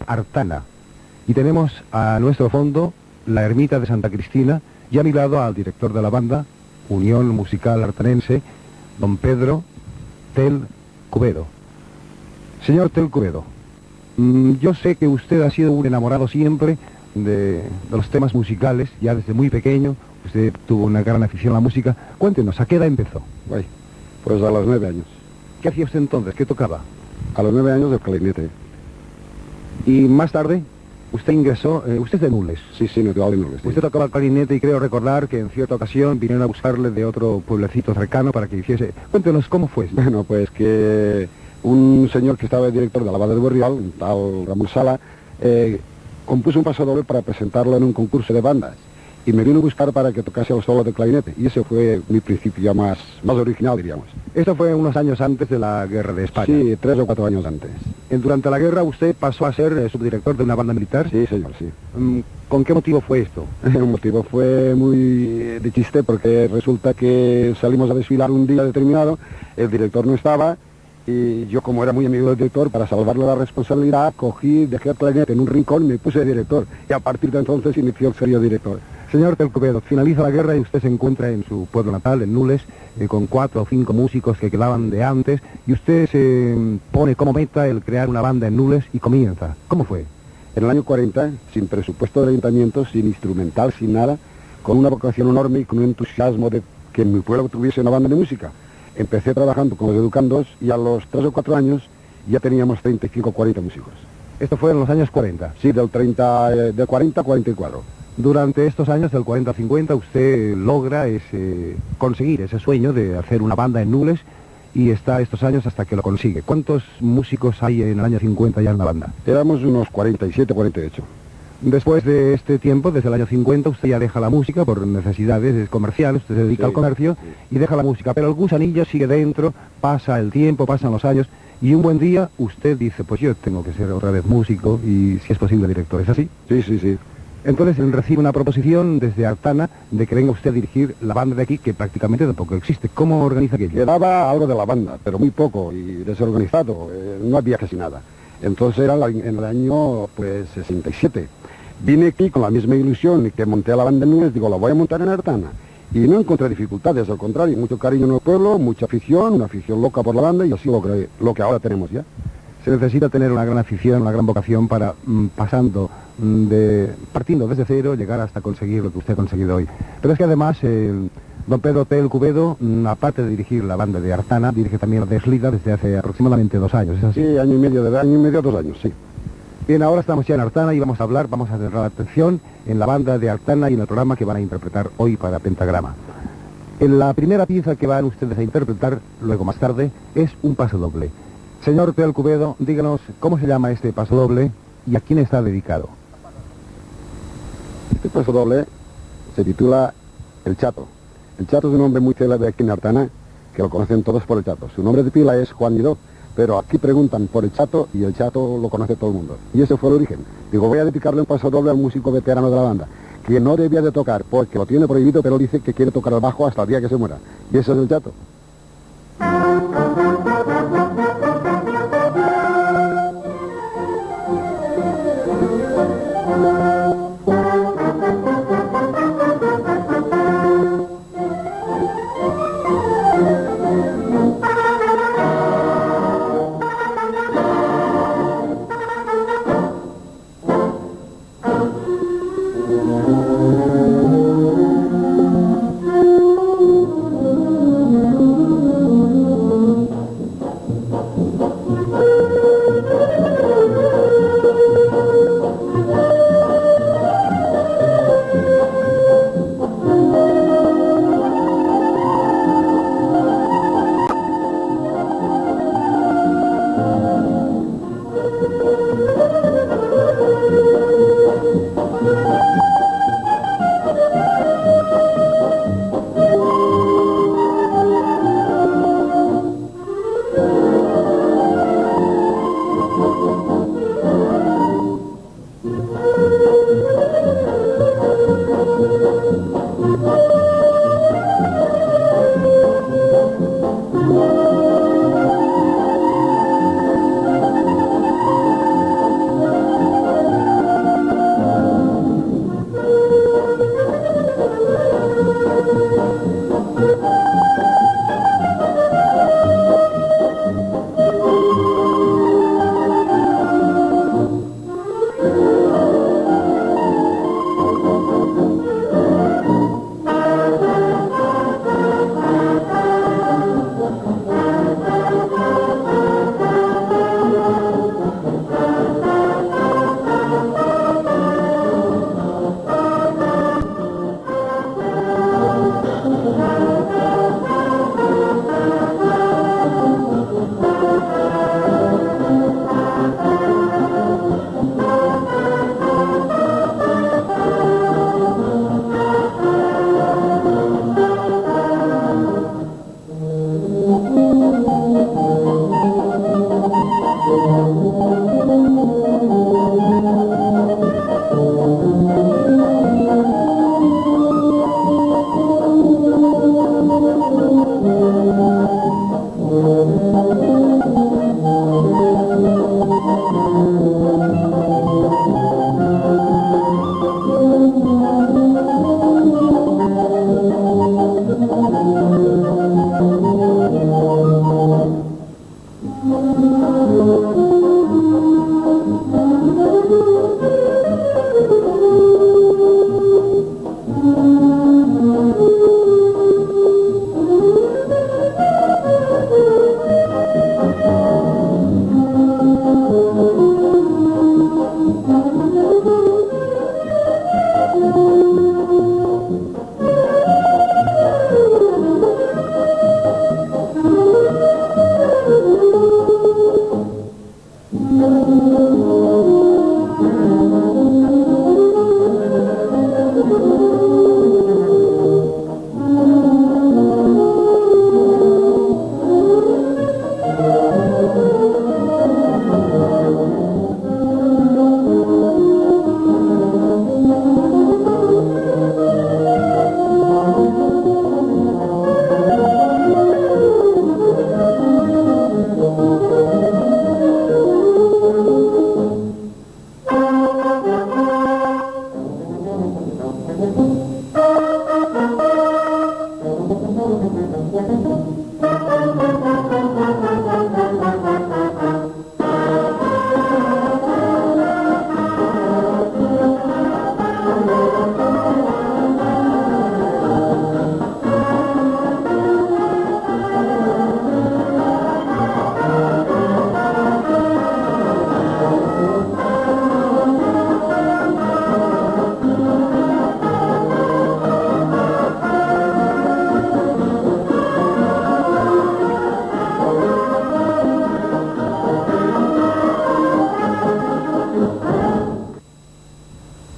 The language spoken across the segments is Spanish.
Artana. Y tenemos a nuestro fondo la ermita de Santa Cristina y a mi lado al director de la banda, Unión Musical Artanense, don Pedro Tel Cubedo. Señor Tel Cubedo, yo sé que usted ha sido un enamorado siempre de los temas musicales, ya desde muy pequeño. Usted tuvo una gran afición a la música. Cuéntenos, ¿a qué edad empezó? Pues a los 9 años. ¿Qué hacía usted entonces? ¿Qué tocaba? A los 9 años el clarinete. Y más tarde, usted ingresó, usted es de Nules. Sí, natural de Nules. Sí. Usted tocaba el clarinete y creo recordar que en cierta ocasión vinieron a buscarle de otro pueblecito cercano para que hiciese... Cuéntenos, ¿cómo fue esto? Bueno, pues que un señor que estaba de director de la banda de Borrial, un tal Ramón Sala, compuso un pasodoble para presentarlo en un concurso de bandas. Y me vino a buscar para que tocase el solo de clarinete. Y ese fue mi principio ya más original, diríamos. Esto fue unos años antes de la Guerra de España. Sí, 3 o 4 años antes. Durante la guerra usted pasó a ser subdirector de una banda militar. Sí, señor, sí. ¿Con qué motivo fue esto? El motivo fue muy de chiste, porque resulta que salimos a desfilar un día determinado, el director no estaba, y yo, como era muy amigo del director, para salvarle la responsabilidad, cogí, dejé el clarinete en un rincón y me puse de director. Y a partir de entonces inició el serio director. Señor Tel Cubedo, finaliza la guerra y usted se encuentra en su pueblo natal, en Nules, con 4 o 5 músicos que quedaban de antes, y usted se pone como meta el crear una banda en Nules y comienza. ¿Cómo fue? En el año 40, sin presupuesto del ayuntamiento, sin instrumental, sin nada, con una vocación enorme y con un entusiasmo de que en mi pueblo tuviese una banda de música. Empecé trabajando con los educandos y a los 3 o 4 años ya teníamos 35 o 40 músicos. ¿Esto fue en los años 40? Sí, del 40 a 44. Durante estos años, del 40 al 50, usted logra conseguir ese sueño de hacer una banda en Nules y está estos años hasta que lo consigue. ¿Cuántos músicos hay en el año 50 ya en la banda? Éramos unos 47, 48. Después de este tiempo, desde el año 50, usted ya deja la música por necesidades comerciales, usted se dedica al comercio y deja la música, pero el gusanillo sigue dentro, pasa el tiempo, pasan los años y un buen día usted dice, pues yo tengo que ser otra vez músico y si es posible director, ¿es así? Sí. Entonces recibe una proposición desde Artana de que venga usted a dirigir la banda de aquí, que prácticamente tampoco existe. ¿Cómo organiza aquello? Quedaba algo de la banda, pero muy poco y desorganizado, no había casi nada. Entonces era en el año, pues, 67. Vine aquí con la misma ilusión y que monté a la banda en Nules, digo, la voy a montar en Artana. Y no encontré dificultades, al contrario, mucho cariño en el pueblo, mucha afición, una afición loca por la banda y así lo que ahora tenemos ya. Se necesita tener una gran afición, una gran vocación para, partiendo desde cero, llegar hasta conseguir lo que usted ha conseguido hoy. Pero es que además, don Pedro Tel Cubedo, aparte de dirigir la banda de Artana, dirige también la Deslida desde hace aproximadamente 2 años, ¿es así? Sí, año y medio, 2 años, sí. Bien, ahora estamos ya en Artana y vamos a centrar la atención en la banda de Artana y en el programa que van a interpretar hoy para Pentagrama. En la primera pieza que van ustedes a interpretar, luego más tarde, es un pasodoble. Señor Tel Cubedo, díganos cómo se llama este pasodoble y a quién está dedicado. Este pasodoble se titula El Chato. El Chato es un hombre muy célebre aquí en Artana, que lo conocen todos por el Chato. Su nombre de pila es Juan Lledó, pero aquí preguntan por el Chato y el Chato lo conoce todo el mundo. Y ese fue el origen. Digo, voy a dedicarle un pasodoble al músico veterano de la banda, que no debía de tocar porque lo tiene prohibido, pero dice que quiere tocar el bajo hasta el día que se muera. Y ese es el Chato.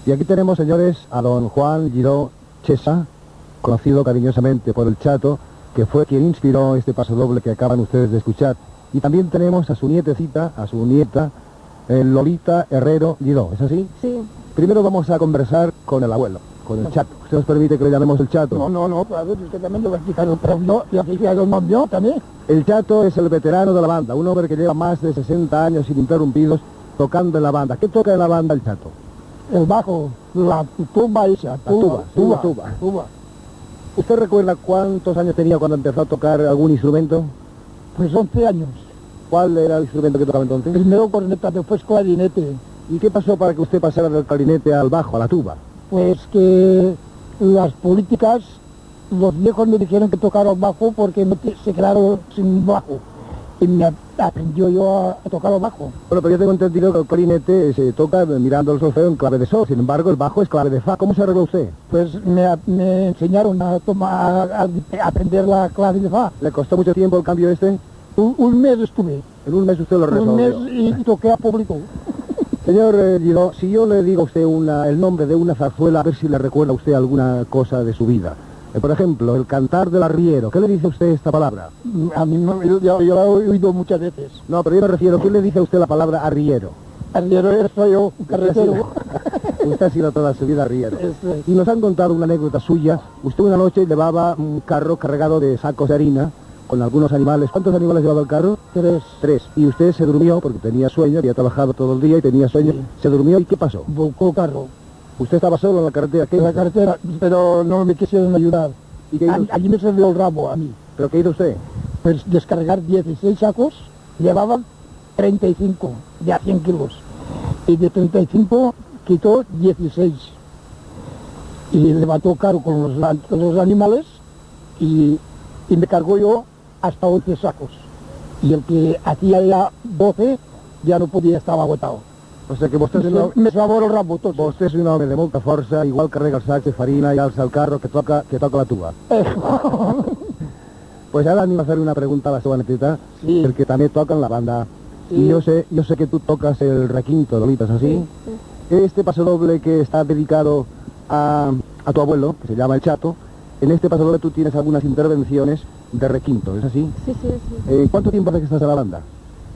Y aquí tenemos, señores, a don Juan Giró Chesa, conocido cariñosamente por el Chato, que fue quien inspiró este pasodoble que acaban ustedes de escuchar. Y también tenemos a su nietecita, a su nieta, Lolita Herrero Giró, ¿es así? Sí. Primero vamos a conversar con el abuelo, con el Chato. ¿Usted nos permite que le llamemos el Chato? No, a ver, usted también lo va a explicar, pero yo, y aquí hay un nombre también. El Chato es el veterano de la banda, un hombre que lleva más de 60 años ininterrumpidos tocando en la banda. ¿Qué toca en la banda el Chato? El bajo, la tuba esa, tuba. ¿Usted recuerda cuántos años tenía cuando empezó a tocar algún instrumento? Pues 11 años. ¿Cuál era el instrumento que tocaba entonces? Primero corneta, después clarinete. ¿Y qué pasó para que usted pasara del clarinete al bajo, a la tuba? Pues que las políticas, los viejos me dijeron que tocara el bajo porque se quedaron sin bajo. Y me aprendió yo a tocar el bajo. Bueno, pero yo tengo entendido que el clarinete se toca mirando el solfeo en clave de sol, sin embargo el bajo es clave de fa. ¿Cómo se arregló usted? Pues me enseñaron a aprender la clave de fa. ¿Le costó mucho tiempo el cambio este? Un mes estuve. En un mes usted lo resolvió. Un mes y toqué a público. Señor Giró, si yo le digo a usted el nombre de una zarzuela, a ver si le recuerda a usted alguna cosa de su vida. Por ejemplo, el cantar del arriero. ¿Qué le dice a usted esta palabra? A mí no, yo la he oído muchas veces. No, pero yo me refiero, ¿qué le dice a usted la palabra arriero? Arriero soy yo, un carretero. Usted ha sido toda su vida arriero. Eso es. Y nos han contado una anécdota suya. Usted una noche llevaba un carro cargado de sacos de harina con algunos animales. ¿Cuántos animales llevaba el carro? 3. 3. Y usted se durmió porque tenía sueño, había trabajado todo el día y tenía sueño. Sí. Se durmió y ¿qué pasó? Volcó carro. Usted estaba solo en la carretera. ¿Qué En la hizo? carretera, pero no me quisieron ayudar. ¿Y qué hizo usted? Allí me salió el rabo a mí. ¿Pero qué hizo usted? Pues descargar 16 sacos, llevaban 35 de a 100 kilos. Y de 35 quitó 16. Y levantó cargo con los animales y me cargó yo hasta 11 sacos. Y el que hacía ya 12 ya no podía, estaba agotado. O sea que vostè és un home, Me salvó el rabo tot. vostè és un home de molta força, igual carrega els sacs de farina i alça el carro que toca la tuba. Pues ara anem a fer una pregunta a la seva neteta, Sí. perquè també toquen la banda. Sí. Y yo sé que tú tocas el requinto, Lolita, ¿es así? Sí. Este pasodoble que está dedicado a tu abuelo, que se llama El Chato, en este pasodoble tú tienes algunas intervenciones de requinto, ¿es así? Sí, sí, sí. ¿Cuánto tiempo hace que estás en la banda?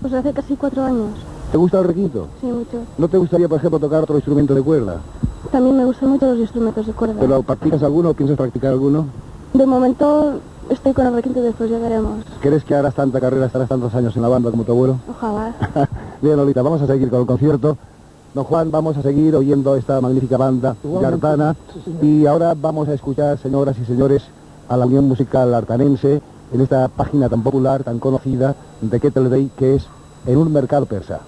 Pues hace casi 4 años. ¿Te gusta el requinto? Sí, mucho. ¿No te gustaría, por ejemplo, tocar otro instrumento de cuerda? También me gustan mucho los instrumentos de cuerda. ¿Pero practicas alguno o piensas practicar alguno? De momento estoy con el requinto y después ya veremos. ¿Crees que harás tanta carrera, estarás tantos años en la banda como tu abuelo? Ojalá. Bien, Lolita, vamos a seguir con el concierto. Don Juan, vamos a seguir oyendo esta magnífica banda Igualmente. yartana. Sí, señor. Y ahora vamos a escuchar, señoras y señores, a la Unión Musical Artanense en esta página tan popular, tan conocida de Kettle Day, que es En un mercado persa.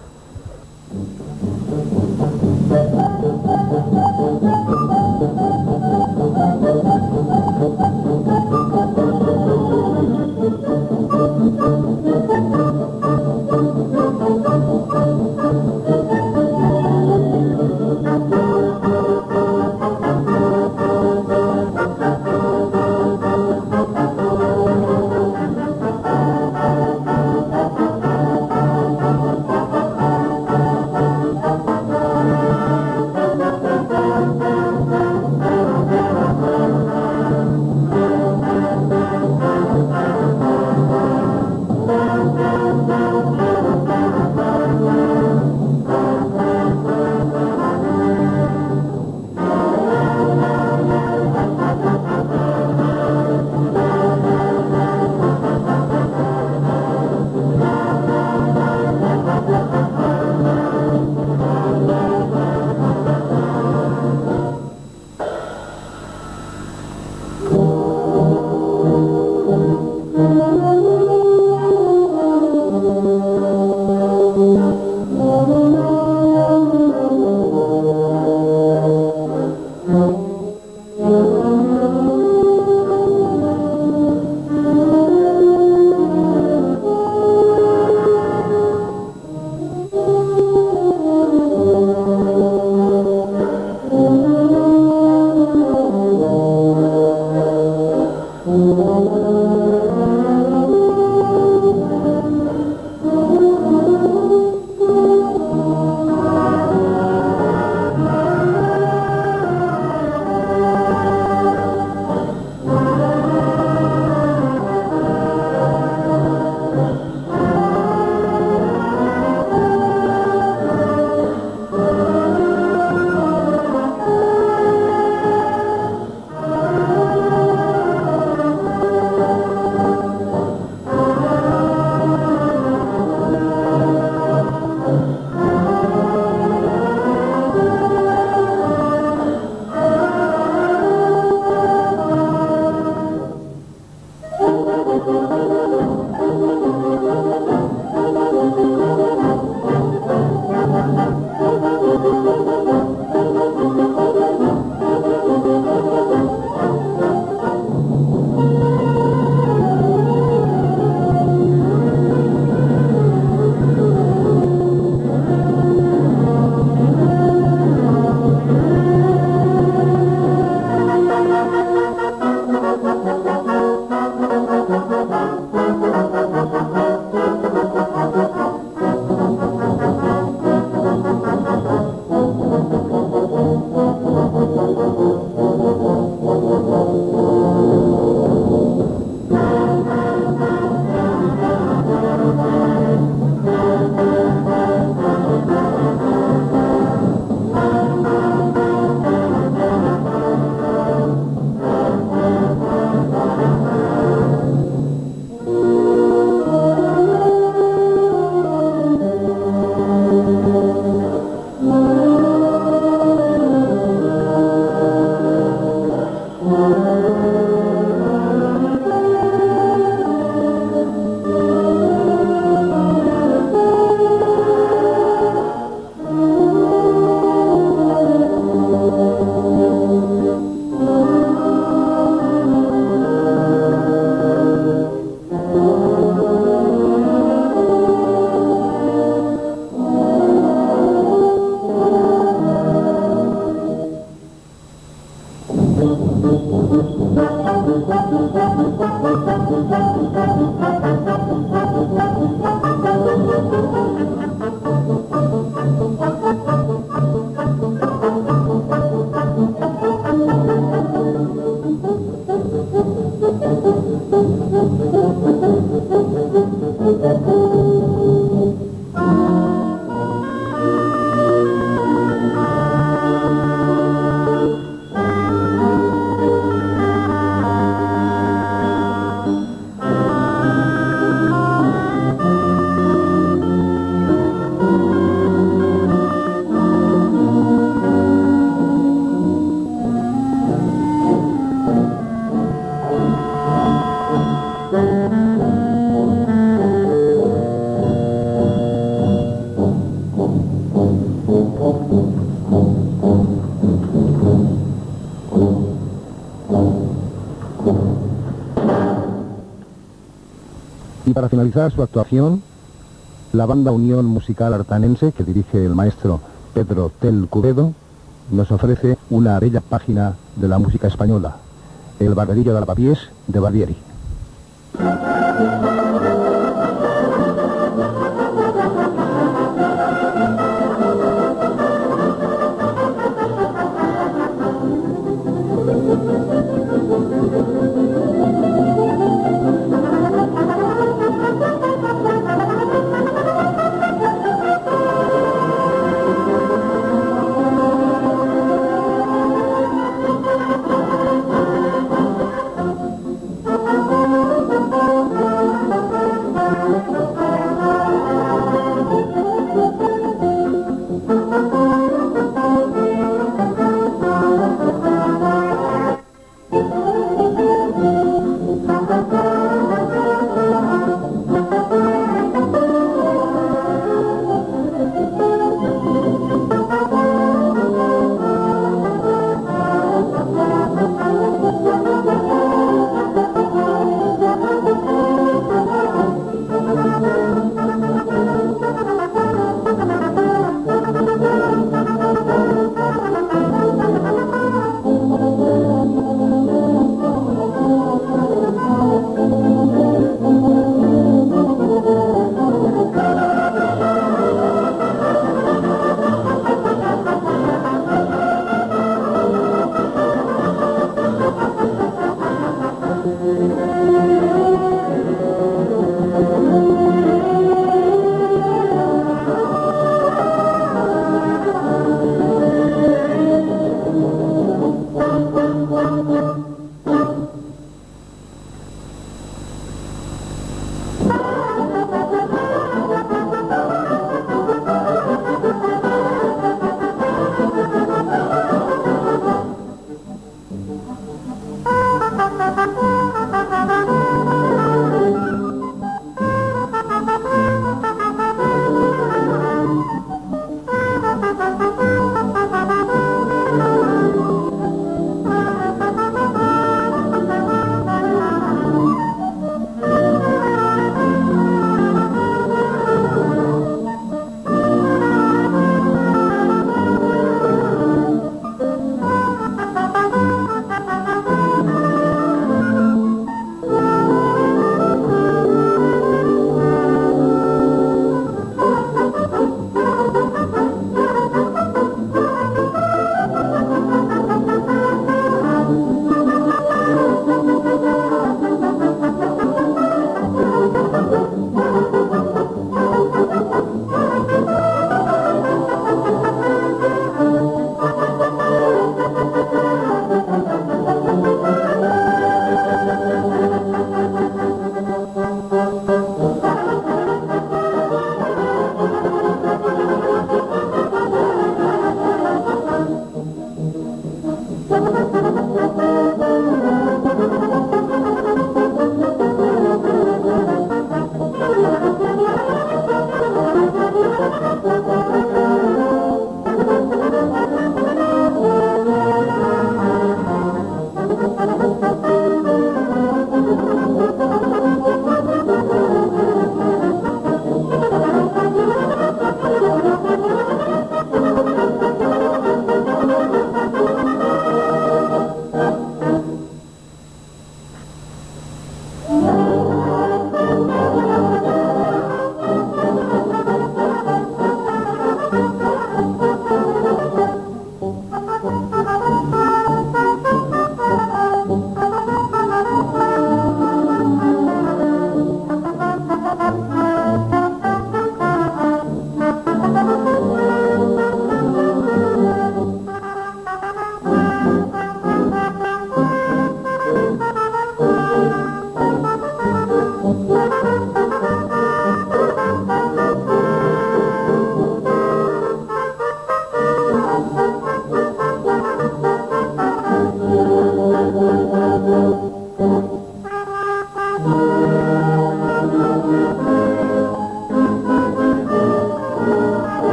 Y para finalizar su actuación, la banda Unión Musical Artanense, que dirige el maestro Pedro Tel Cubedo, nos ofrece una bella página de la música española, el Barberillo de Lavapiés de Barbieri.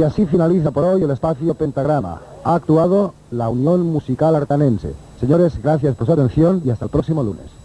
Y así finaliza por hoy el espacio Pentagrama. Ha actuado la Unión Musical Artanense. Señores, gracias por su atención y hasta el próximo lunes.